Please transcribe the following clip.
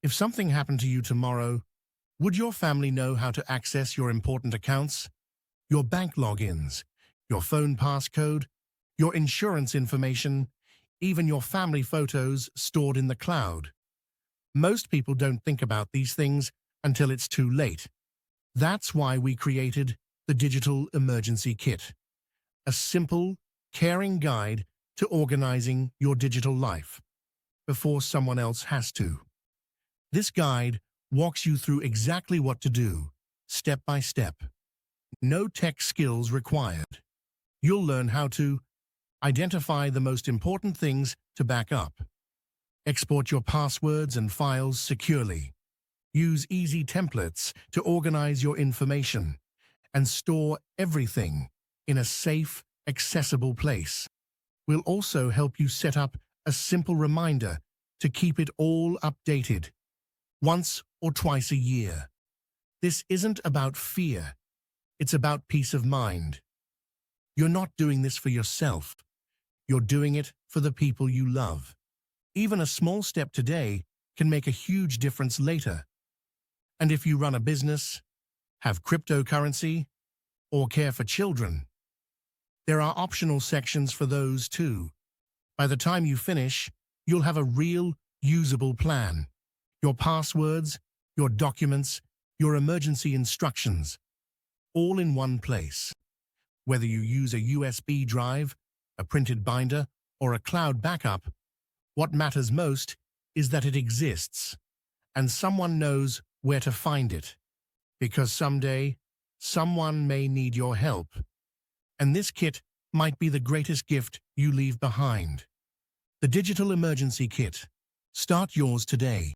If something happened to you tomorrow, would your family know how to access your important accounts, your bank logins, your phone passcode, your insurance information, even your family photos stored in the cloud? Most people don't think about these things until it's too late. That's why we created the Digital Emergency Kit, a simple, caring guide to organizing your digital life before someone else has to. This guide walks you through exactly what to do, step by step. No tech skills required. You'll learn how to identify the most important things to back up, export your passwords and files securely, use easy templates to organize your information, and store everything in a safe, accessible place. We'll also help you set up a simple reminder to keep it all updated, once or twice a year. This isn't about fear, it's about peace of mind. You're not doing this for yourself, you're doing it for the people you love. Even a small step today can make a huge difference later. And if you run a business, have cryptocurrency, or care for children, there are optional sections for those too. By the time you finish, you'll have a real, usable plan. Your passwords, your documents, your emergency instructions, all in one place. Whether you use a USB drive, a printed binder, or a cloud backup, what matters most is that it exists, and someone knows where to find it. Because someday, someone may need your help. And this kit might be the greatest gift you leave behind. The Digital Emergency Kit. Start yours today.